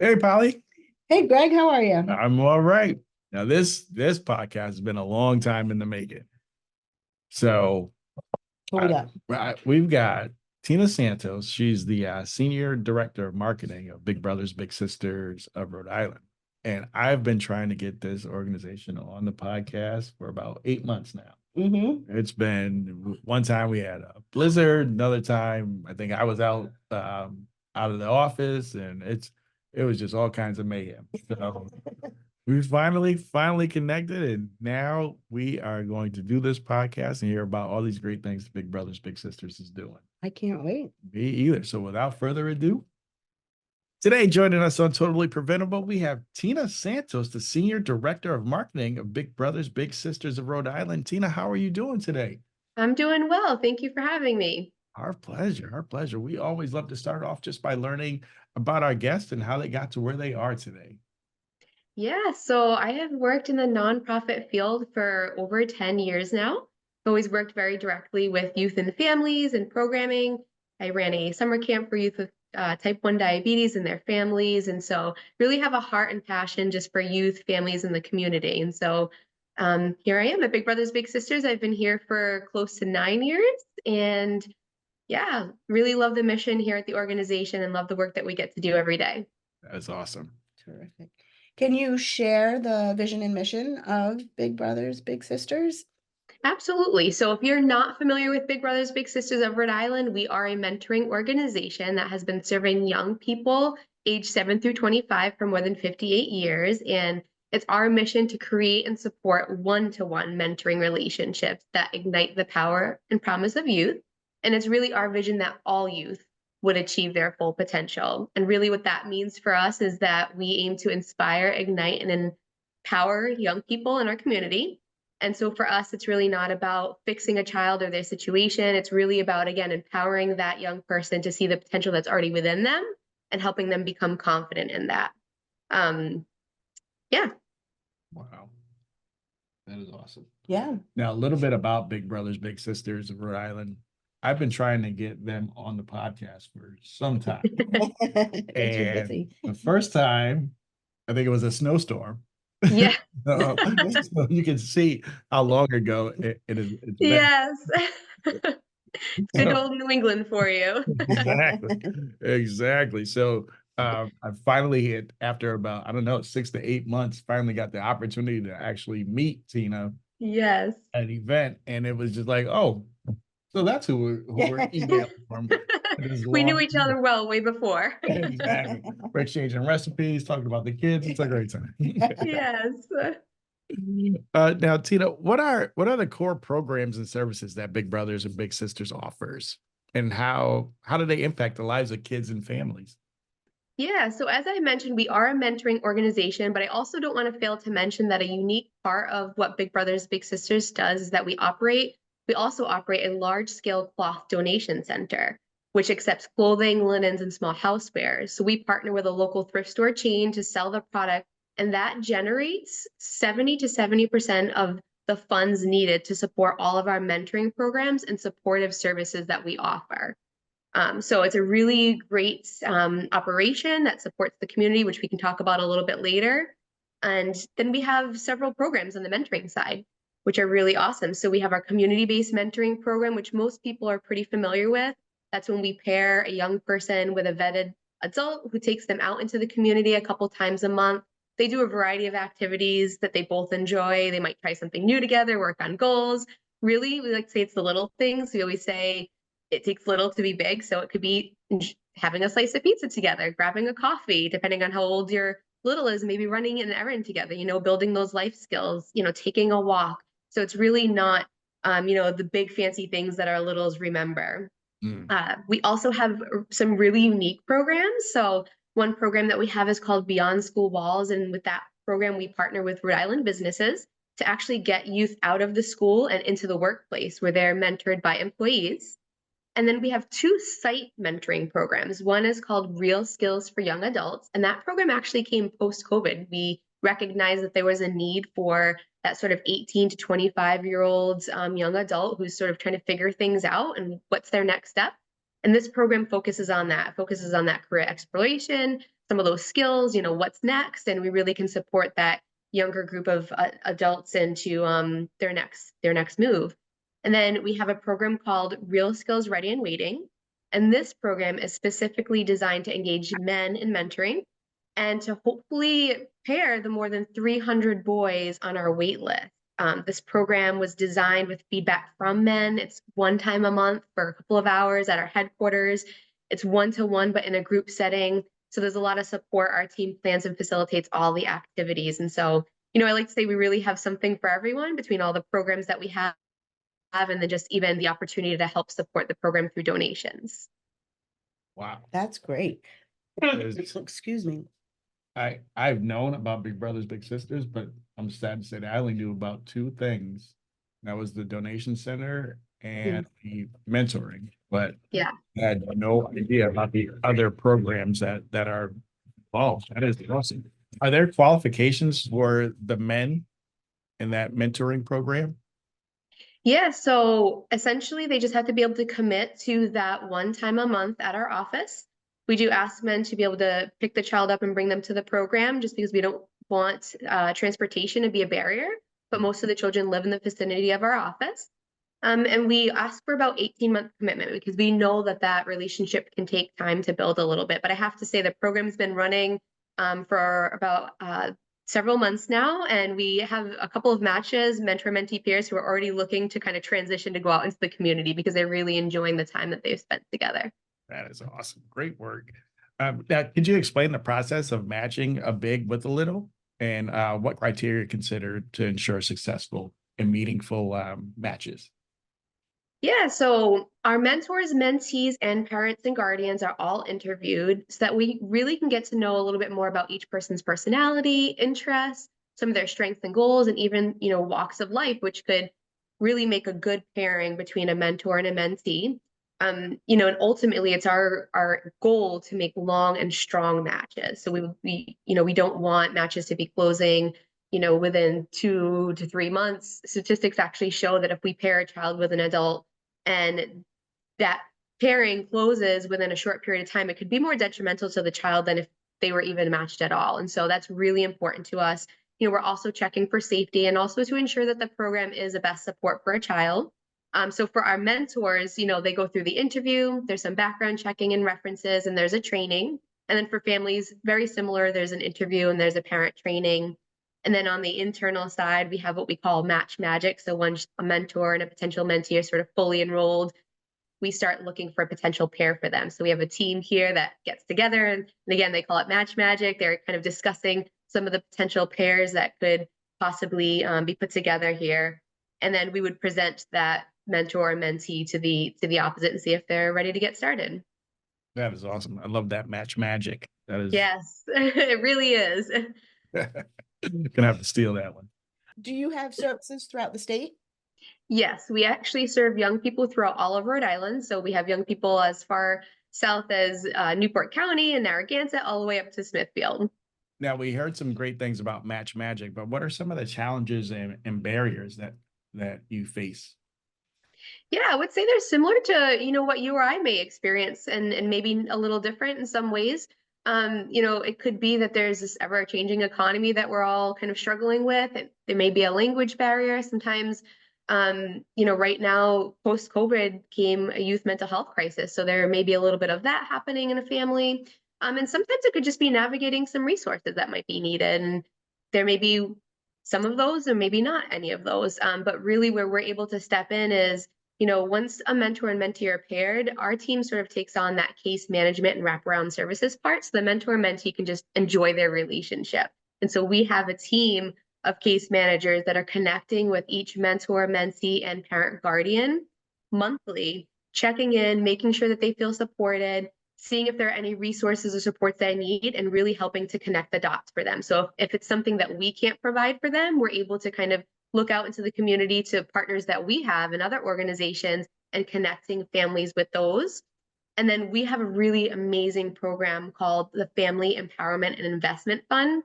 Hey, Polly. Hey Greg, how are you? I'm all right. Now, this podcast has been a long time in the making. So, What we got? we've got Tina Santos. She's the senior director of marketing of Big Brothers Big Sisters of Rhode Island, and I've been trying to get this organization on the podcast for about 8 months now. It's been one time we had a blizzard, another time I think I was out of the office, and it was just all kinds of mayhem. So we finally connected, and now we are going to do this podcast and hear about all these great things Big Brothers Big Sisters is doing. I can't wait. Me either. So without further ado, today joining us on Totally Preventable, we have Tina Santos, the senior director of marketing of Big Brothers Big Sisters of Rhode Island. Tina, how are you doing today? I'm doing well. Thank you for having me. Our pleasure. Our pleasure. We always love to start off just by learning about our guests and how they got to where they are today. Yeah, so I have worked in the nonprofit field for over 10 years now. I've always worked very directly with youth and families and programming. I ran a summer camp for youth with type 1 diabetes and their families. And so really have a heart and passion just for youth, families, and the community. And so here I am at Big Brothers Big Sisters. I've been here for close to 9 years. And yeah, really love the mission here at the organization and love the work that we get to do every day. That's awesome. Terrific. Can you share the vision and mission of Big Brothers Big Sisters? Absolutely. So if you're not familiar with Big Brothers Big Sisters of Rhode Island, we are a mentoring organization that has been serving young people age 7 through 25 for more than 58 years. And it's our mission to create and support one-to-one mentoring relationships that ignite the power and promise of youth. And it's really our vision that all youth would achieve their full potential. And really what that means for us is that we aim to inspire, ignite, and empower young people in our community. And so for us, it's really not about fixing a child or their situation. It's really about, again, empowering that young person to see the potential that's already within them and helping them become confident in that. Um, yeah. Wow. That is awesome. Yeah. Now, a little bit about Big Brothers Big Sisters of Rhode Island. I've been trying to get them on the podcast for some time. You're And busy. the first time, I think it was a snowstorm. Yeah. So you can see how long ago it's been. Yes. Good So, old New England for you. exactly. Exactly. So I finally hit after about, I don't know, 6 to 8 months, finally got the opportunity to actually meet Tina Yes. at an event. And it was just like, oh, so that's who we're emailing from. This We knew long. each other well way before. Exactly. We're exchanging recipes, talking about the kids. It's a great time. Yes. Now, Tina, what are the core programs and services that Big Brothers and Big Sisters offers, and how do they impact the lives of kids and families? Yeah, so as I mentioned, we are a mentoring organization, but I also don't want to fail to mention that a unique part of what Big Brothers Big Sisters does is that we also operate a large-scale cloth donation center, which accepts clothing, linens, and small housewares. So we partner with a local thrift store chain to sell the product, and that generates 70 to 70% of the funds needed to support all of our mentoring programs and supportive services that we offer. So it's a really great operation that supports the community, which we can talk about a little bit later. And then we have several programs on the mentoring side, which are really awesome. So we have our community-based mentoring program, which most people are pretty familiar with. That's when we pair a young person with a vetted adult who takes them out into the community a couple times a month. They do a variety of activities that they both enjoy. They might try something new together, work on goals. Really, we like to say it's the little things. We always say it takes little to be big. So it could be having a slice of pizza together, grabbing a coffee, depending on how old your little is, maybe running an errand together, building those life skills, taking a walk. So it's really not, the big fancy things that our littles remember. Mm. We also have some really unique programs. So one program that we have is called Beyond School Walls. And with that program, we partner with Rhode Island businesses to actually get youth out of the school and into the workplace where they're mentored by employees. And then we have two site mentoring programs. One is called Real Skills for Young Adults. And that program actually came post-COVID. We recognized that there was a need for that sort of 18 to 25-year-olds young adult who's sort of trying to figure things out and what's their next step. And this program focuses on that career exploration, some of those skills, what's next, and we really can support that younger group of adults into their next move. And then we have a program called Real Skills Ready and Waiting. And this program is specifically designed to engage men in mentoring and to hopefully pair the more than 300 boys on our wait list. This program was designed with feedback from men. It's one time a month for a couple of hours at our headquarters. It's one-to-one, but in a group setting. So there's a lot of support. Our team plans and facilitates all the activities. And so, I like to say we really have something for everyone between all the programs that we have and then just even the opportunity to help support the program through donations. Wow. That's great. Is- Excuse me. I've known about Big Brothers Big Sisters, but I'm sad to say that I only knew about two things. That was the donation center and the mentoring, but Yeah. I had no idea about the other programs that are involved. That is awesome. Are there qualifications for the men in that mentoring program? Yeah, so essentially they just have to be able to commit to that one time a month at our office. We do ask men to be able to pick the child up and bring them to the program just because we don't want transportation to be a barrier, but most of the children live in the vicinity of our office. And we ask for about 18-month commitment because we know that relationship can take time to build a little bit. But I have to say the program's been running for about several months now, and we have a couple of matches, mentor-mentee peers who are already looking to kind of transition to go out into the community because they're really enjoying the time that they've spent together. That is awesome. Great work. Now, could you explain the process of matching a big with a little and what criteria are considered to ensure successful and meaningful matches? Yeah, so our mentors, mentees, and parents and guardians are all interviewed so that we really can get to know a little bit more about each person's personality, interests, some of their strengths and goals, and even, walks of life, which could really make a good pairing between a mentor and a mentee. And ultimately it's our goal to make long and strong matches. So we don't want matches to be closing within 2 to 3 months. Statistics actually show that if we pair a child with an adult and that pairing closes within a short period of time, it could be more detrimental to the child than if they were even matched at all. And so that's really important to us. We're also checking for safety and also to ensure that the program is the best support for a child. So for our mentors, they go through the interview, there's some background checking and references, and there's a training. And then for families, very similar, there's an interview and there's a parent training. And then on the internal side, we have what we call match magic. So once a mentor and a potential mentee are sort of fully enrolled, we start looking for a potential pair for them. So we have a team here that gets together, and again, they call it match magic. They're kind of discussing some of the potential pairs that could possibly be put together here. And then we would present that mentor or mentee to the opposite and see if they're ready to get started. That is awesome. I love that match magic. That is Yes, it really is. gonna have to steal that one. Do you have services throughout the state? Yes, we actually serve young people throughout all of Rhode Island. So we have young people as far south as Newport County and Narragansett, all the way up to Smithfield. Now we heard some great things about match magic, but what are some of the challenges and barriers that you face? Yeah, I would say they're similar to, what you or I may experience and maybe a little different in some ways. It could be that there's this ever-changing economy that we're all kind of struggling with. There may be a language barrier. Sometimes, right now, post-COVID came a youth mental health crisis. So there may be a little bit of that happening in a family. And sometimes it could just be navigating some resources that might be needed. And there may be some of those and maybe not any of those. But really where we're able to step in is, once a mentor and mentee are paired, our team sort of takes on that case management and wraparound services part. So the mentor and mentee can just enjoy their relationship. And so we have a team of case managers that are connecting with each mentor, mentee, and parent guardian monthly, checking in, making sure that they feel supported, seeing if there are any resources or supports they need, and really helping to connect the dots for them. So if it's something that we can't provide for them, we're able to kind of look out into the community to partners that we have and other organizations and connecting families with those. And then we have a really amazing program called the Family Empowerment and Investment Fund.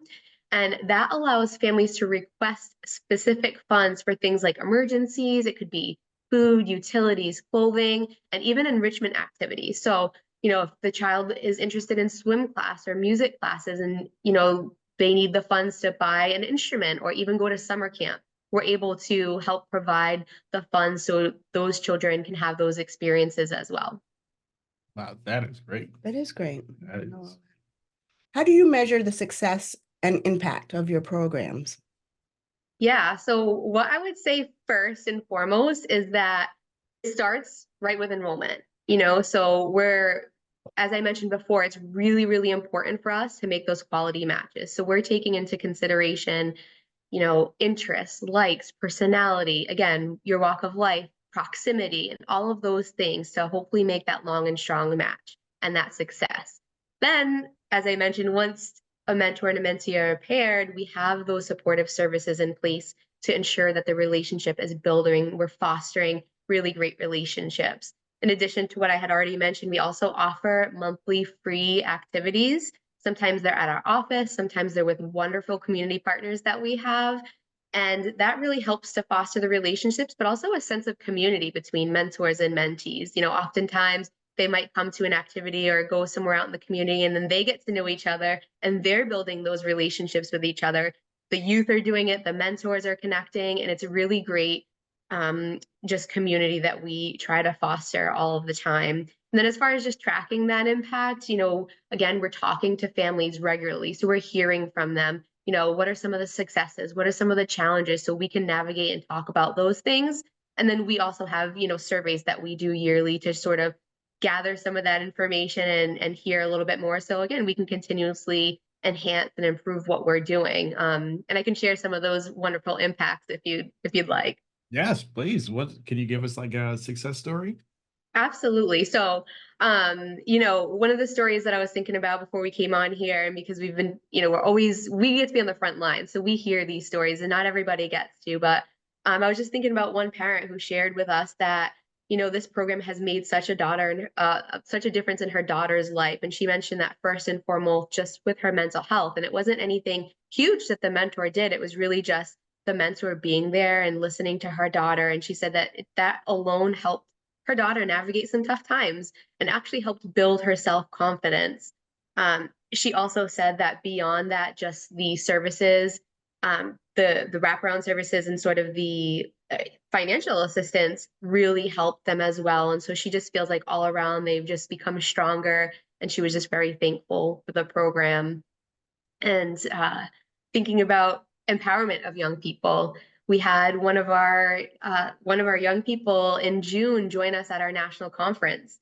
And that allows families to request specific funds for things like emergencies. It could be food, utilities, clothing, and even enrichment activities. So if the child is interested in swim class or music classes and, they need the funds to buy an instrument or even go to summer camp, we're able to help provide the funds so those children can have those experiences as well. Wow, that is great. That is great. That is. How do you measure the success and impact of your programs? Yeah, so what I would say first and foremost is that it starts right with enrollment. So as I mentioned before, it's really, really important for us to make those quality matches. So we're taking into consideration, interests, likes, personality, again, your walk of life, proximity, and all of those things to hopefully make that long and strong match and that success. Then, as I mentioned, once a mentor and a mentee are paired, we have those supportive services in place to ensure that the relationship is building. We're fostering really great relationships. In addition to what I had already mentioned, we also offer monthly free activities. Sometimes they're at our office, sometimes they're with wonderful community partners that we have. And that really helps to foster the relationships, but also a sense of community between mentors and mentees. Oftentimes they might come to an activity or go somewhere out in the community and then they get to know each other and they're building those relationships with each other. The youth are doing it, the mentors are connecting, and it's a really great just community that we try to foster all of the time. And then as far as just tracking that impact, again, we're talking to families regularly. So we're hearing from them, what are some of the successes? What are some of the challenges? So we can navigate and talk about those things. And then we also have, surveys that we do yearly to sort of gather some of that information and hear a little bit more. So again, we can continuously enhance and improve what we're doing. And I can share some of those wonderful impacts if you'd like. Yes, please. What can you give us like a success story? Absolutely. So, one of the stories that I was thinking about before we came on here, and because we've been, we get to be on the front line. So we hear these stories and not everybody gets to, but I was just thinking about one parent who shared with us that, this program has made such a difference in her daughter's life. And she mentioned that first and foremost, just with her mental health. And it wasn't anything huge that the mentor did. It was really just the mentor being there and listening to her daughter. And she said that alone helped her daughter navigate some tough times and actually helped build her self-confidence. She also said that beyond that, just the services, the wraparound services and sort of the financial assistance really helped them as well. And so she just feels like all around they've just become stronger. And she was just very thankful for the program. And thinking about empowerment of young people, we had one of our young people in June join us at our national conference.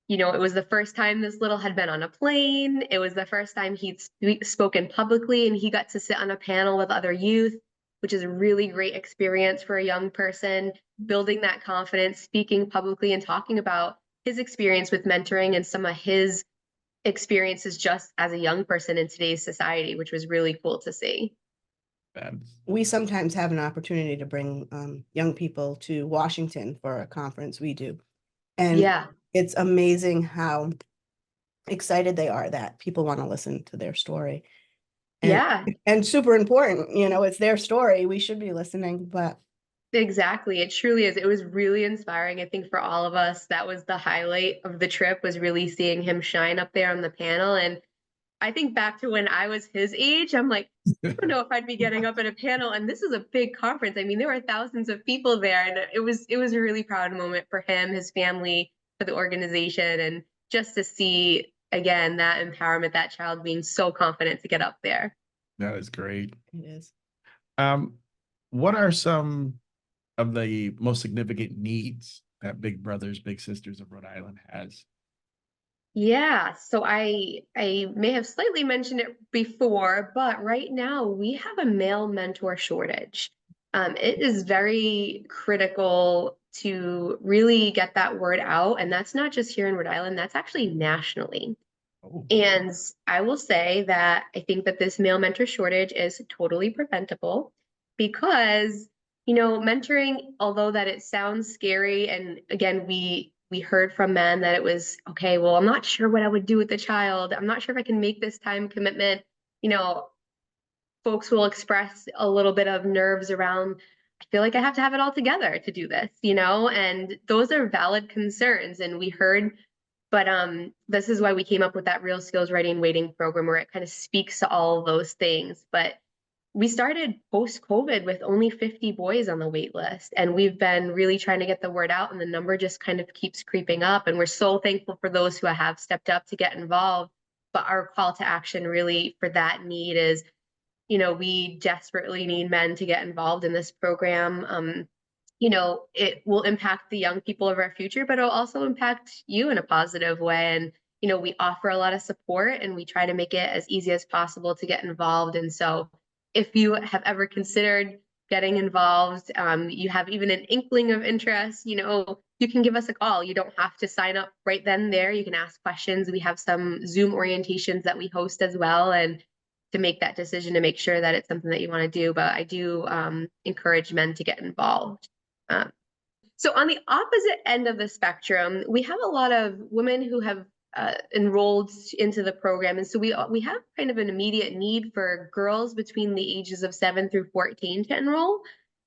It was the first time this little had been on a plane. It was the first time he'd spoken publicly, and he got to sit on a panel with other youth, which is a really great experience for a young person, building that confidence, speaking publicly and talking about his experience with mentoring and some of his experiences just as a young person in today's society, which was really cool to see. We sometimes have an opportunity to bring young people to Washington for a conference we do. And yeah, it's amazing how excited they are that people want to listen to their story. And super important, it's their story. We should be listening, but exactly. It truly is. It was really inspiring. I think for all of us, that was the highlight of the trip, was really seeing him shine up there on the panel. And I think back to when I was his age, I'm like, I don't know if I'd be getting up at a panel. And this is a big conference. I mean, there were thousands of people there, and it was a really proud moment for him, his family, for the organization, and just to see again that empowerment, that child being so confident to get up there. That is great. it is. What are some of the most significant needs that Big Brothers Big Sisters of Rhode Island has? Yeah, so I may have slightly mentioned it before, but right now we have a male mentor shortage. It is very critical to really get that word out, and that's not just here in Rhode Island, that's actually nationally. Oh. And I will say that I think that this male mentor shortage is totally preventable because, mentoring, although that it sounds scary, and again, we heard from men that it was, okay, well, I'm not sure what I would do with the child. I'm not sure if I can make this time commitment. Folks will express a little bit of nerves around, I feel like I have to have it all together to do this, and those are valid concerns. And we heard But this is why we came up with that Real Skills Ready and Waiting program, where it kind of speaks to all of those things. But we started post-COVID with only 50 boys on the wait list, and we've been really trying to get the word out, and the number just kind of keeps creeping up. And we're so thankful for those who have stepped up to get involved. But our call to action really for that need is, we desperately need men to get involved in this program. It will impact the young people of our future, but it'll also impact you in a positive way. And, we offer a lot of support, and we try to make it as easy as possible to get involved. And so if you have ever considered getting involved, you have even an inkling of interest, you can give us a call. You don't have to sign up right then and there. You can ask questions. We have some Zoom orientations that we host as well, and to make that decision to make sure that it's something that you want to do. But I do encourage men to get involved. So on the opposite end of the spectrum, we have a lot of women who have enrolled into the program. And so we have kind of an immediate need for girls between the ages of 7 through 14 to enroll.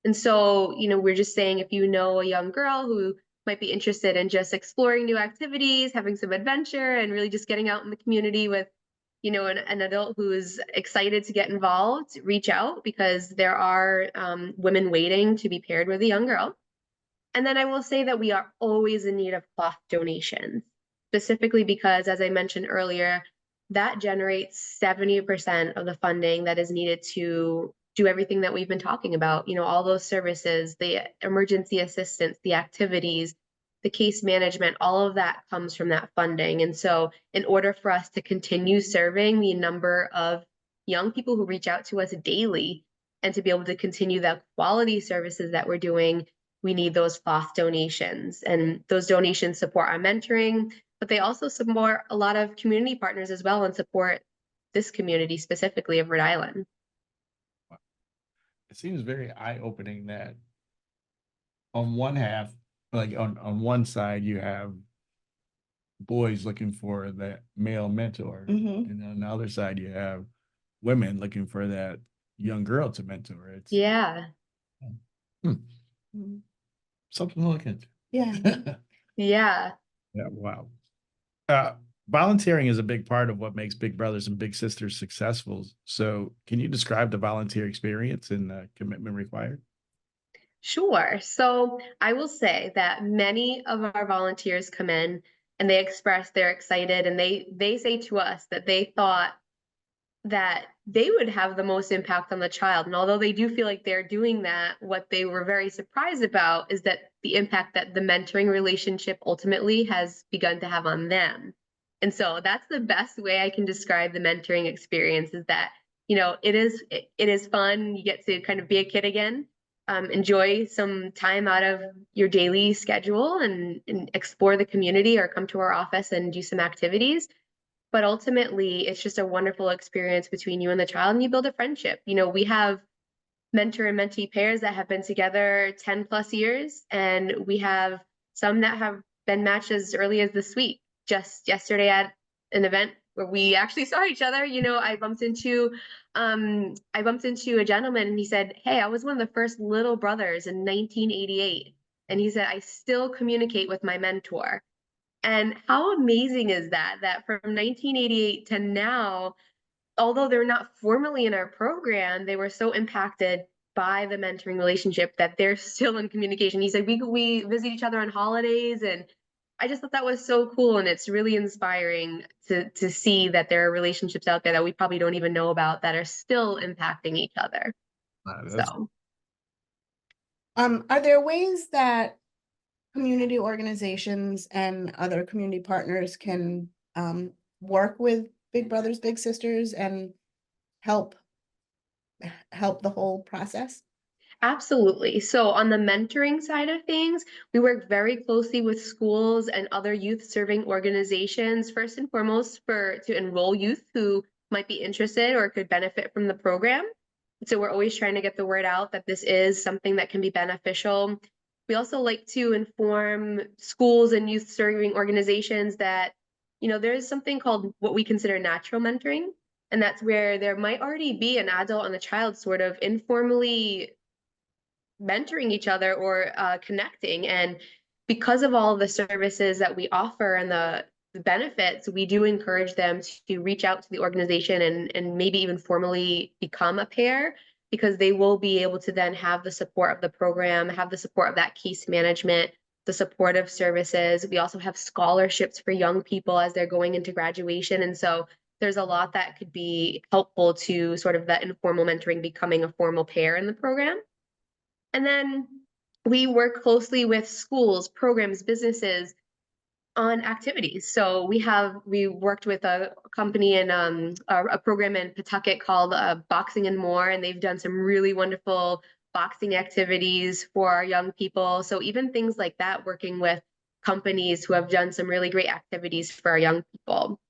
And so, we're just saying, if you know a young girl who might be interested in just exploring new activities, having some adventure, and really just getting out in the community with, an adult who is excited to get involved, reach out, because there are women waiting to be paired with a young girl. And then I will say that we are always in need of cloth donations, specifically because, as I mentioned earlier, that generates 70% of the funding that is needed to do everything that we've been talking about, all those services, the emergency assistance, the activities, the case management, all of that comes from that funding. And so in order for us to continue serving the number of young people who reach out to us daily, and to be able to continue the quality services that we're doing, we need those cloth donations. And those donations support our mentoring, but they also support a lot of community partners as well, and support this community specifically of Rhode Island. It seems very eye-opening that on one half, like on one side, you have boys looking for that male mentor, and on the other side, you have women looking for that young girl to mentor. It's something to look into. Yeah. Yeah. Wow. Volunteering is a big part of what makes Big Brothers and Big Sisters successful. So can you describe the volunteer experience and the commitment required? Sure. So I will say that many of our volunteers come in and they express they're excited, and they say to us that they thought that they would have the most impact on the child. And although they do feel like they're doing that, what they were very surprised about is that the impact that the mentoring relationship ultimately has begun to have on them. And so that's the best way I can describe the mentoring experience, is that, it is fun. You get to kind of be a kid again, enjoy some time out of your daily schedule, and explore the community, or come to our office and do some activities. But ultimately, it's just a wonderful experience between you and the child, and you build a friendship. We have mentor and mentee pairs that have been together 10 plus years, and we have some that have been matched as early as this week. Just yesterday at an event where we actually saw each other, I bumped into a gentleman, and he said, "Hey, I was one of the first little brothers in 1988." And he said, "I still communicate with my mentor." And how amazing is that, that from 1988 to now, although they're not formally in our program, they were so impacted by the mentoring relationship that they're still in communication. He said, we visit each other on holidays, and I just thought that was so cool. And it's really inspiring to see that there are relationships out there that we probably don't even know about that are still impacting each other. Are there ways that community organizations and other community partners can work with Big Brothers Big Sisters and help the whole process? Absolutely. So on the mentoring side of things, we work very closely with schools and other youth serving organizations, first and foremost to enroll youth who might be interested or could benefit from the program. So we're always trying to get the word out that this is something that can be beneficial. We also like to inform schools and youth serving organizations that, there's something called what we consider natural mentoring. And that's where there might already be an adult and a child sort of informally mentoring each other or connecting. And because of all the services that we offer and the the benefits, we do encourage them to reach out to the organization and maybe even formally become a pair, because they will be able to then have the support of the program, have the support of that case management, the supportive services. We also have scholarships for young people as they're going into graduation. And so there's a lot that could be helpful to sort of that informal mentoring becoming a formal pair in the program. And then we work closely with schools, programs, businesses on activities. So we worked with a company and a program in Pawtucket called Boxing and More, and they've done some really wonderful boxing activities for our young people. So even things like that, working with companies who have done some really great activities for our young people.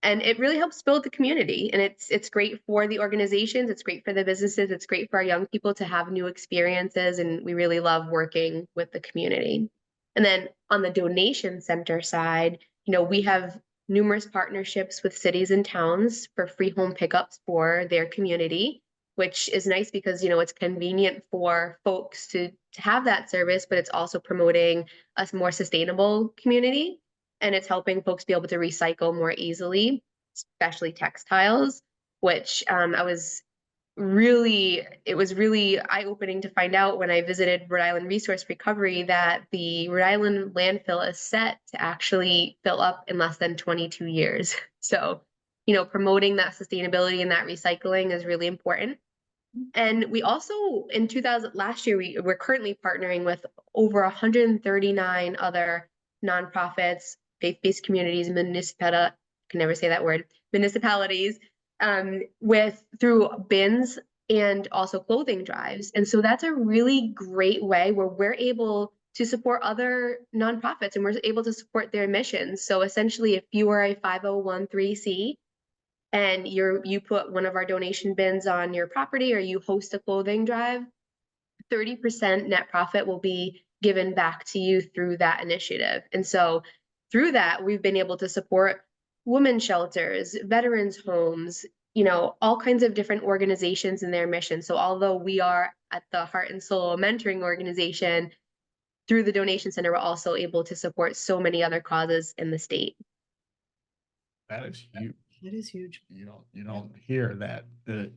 And it really helps build the community, and it's great for the organizations, it's great for the businesses, it's great for our young people to have new experiences, and we really love working with the community. And then on the donation center side, we have numerous partnerships with cities and towns for free home pickups for their community, which is nice because it's convenient for folks to have that service, but it's also promoting a more sustainable community. And it's helping folks be able to recycle more easily, especially textiles, which it was really eye-opening to find out when I visited Rhode Island Resource Recovery that the Rhode Island landfill is set to actually fill up in less than 22 years. So, promoting that sustainability and that recycling is really important. And we also, last year, we're currently partnering with over 139 other nonprofits, faith-based communities, I can never say that word, municipalities, through bins and also clothing drives. And so that's a really great way where we're able to support other nonprofits and we're able to support their missions. So essentially, if you are a 501(c) and you put one of our donation bins on your property or you host a clothing drive, 30% net profit will be given back to you through that initiative. And so through that, we've been able to support women's shelters, veterans homes, all kinds of different organizations and their mission. So although we are at the Heart and Soul Mentoring Organization, through the donation center, we're also able to support so many other causes in the state. That is huge. It is huge. You don't hear that. You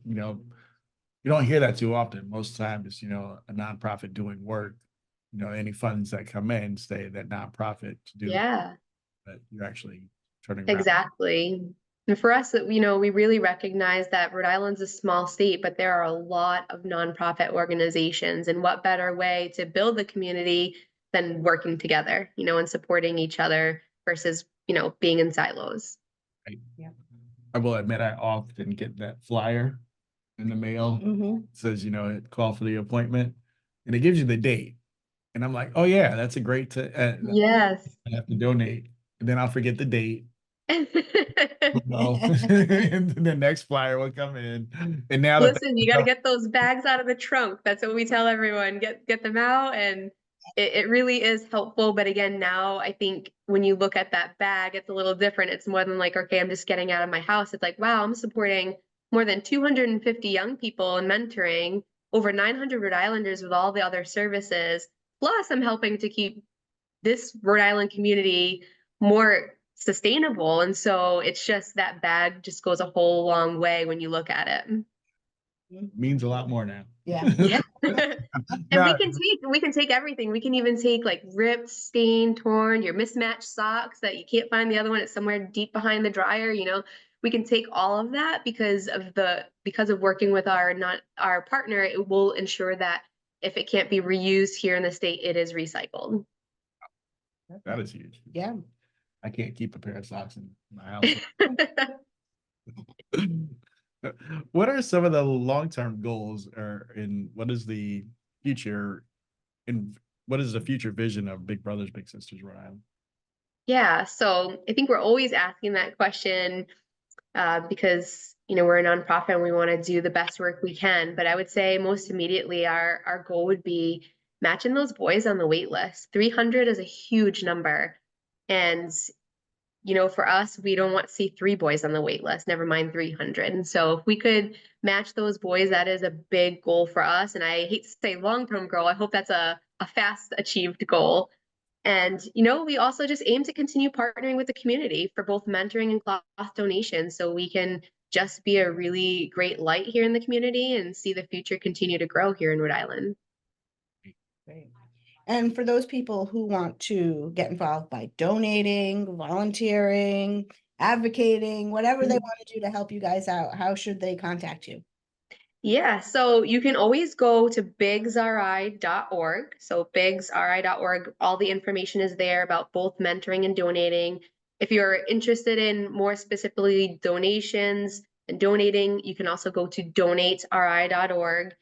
don't hear that too often. Most times, a nonprofit doing work, any funds that come in stay that nonprofit to do. Yeah. But you're actually turning around. Exactly. And for us, we really recognize that Rhode Island's a small state, but there are a lot of nonprofit organizations, and what better way to build the community than working together, and supporting each other versus, being in silos. Right. Yeah. I will admit I often get that flyer in the mail. Mm-hmm. It says, call for the appointment, and it gives you the date. And I'm like, oh yeah, that's a great Yes. I have to donate. And then I'll forget the date. And the next flyer will come in. And now listen, you got to get those bags out of the trunk. That's what we tell everyone. Get them out, and it really is helpful. But again, now I think when you look at that bag, it's a little different. It's more than like, okay, I'm just getting out of my house. It's like, wow, I'm supporting more than 250 young people and mentoring over 900 Rhode Islanders with all the other services. Plus, I'm helping to keep this Rhode Island community more sustainable. And so it's just that bag just goes a whole long way when you look at it. Means a lot more now. Yeah. Yeah. And we can take everything. We can even take like ripped, stained, torn, your mismatched socks that you can't find the other one. It's somewhere deep behind the dryer. We can take all of that because of working with our partner. It will ensure that if it can't be reused here in the state, it is recycled. That is huge. Yeah. I can't keep a pair of socks in my house. What are some of the long-term goals, what is the future vision of Big Brothers Big Sisters Rhode Island? Yeah, so I think we're always asking that question because we're a nonprofit and we want to do the best work we can. But I would say most immediately our goal would be matching those boys on the wait list. 300 is a huge number, and for us, we don't want to see 3 boys on the wait list, never mind 300. And so if we could match those boys, that is a big goal for us. And I hate to say long-term goal. I hope that's a fast achieved goal. And, we also just aim to continue partnering with the community for both mentoring and cloth donation so we can just be a really great light here in the community and see the future continue to grow here in Rhode Island. Great. And for those people who want to get involved by donating, volunteering, advocating, whatever they want to do to help you guys out, how should they contact you? Yeah, so you can always go to bigsri.org. So bigsri.org, all the information is there about both mentoring and donating. If you're interested in more specifically donations and donating, you can also go to donateri.org.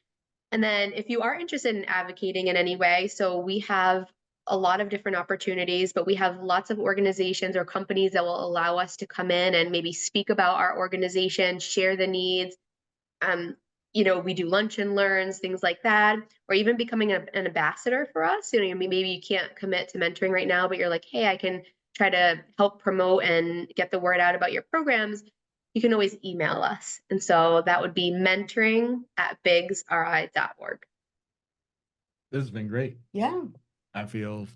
And then if you are interested in advocating in any way, so we have a lot of different opportunities, but we have lots of organizations or companies that will allow us to come in and maybe speak about our organization, share the needs. We do lunch and learns, things like that, or even becoming an ambassador for us. Maybe you can't commit to mentoring right now, but you're like, hey, I can try to help promote and get the word out about your programs. You can always email us. And so that would be mentoring@bigsri.org. This has been great. Yeah. I feel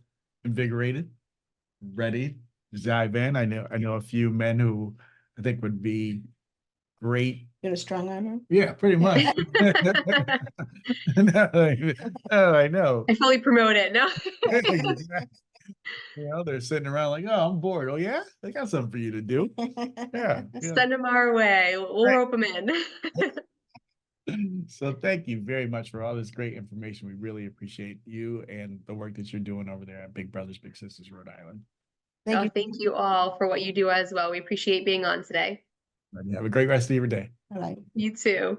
invigorated, ready to dive in. I know a few men who I think would be great. Get a strong arm. Yeah, pretty much. No, I know. I fully promote it. No. They're sitting around like, oh, I'm bored. Oh yeah, they got something for you to do. Yeah. Send them our way. We'll Right. rope them in. So thank you very much for all this great information. We really appreciate you and the work that you're doing over there at Big Brothers Big Sisters Rhode Island. Thank you all for what you do as well. We appreciate being on today. And you have a great rest of your day. All right. You too.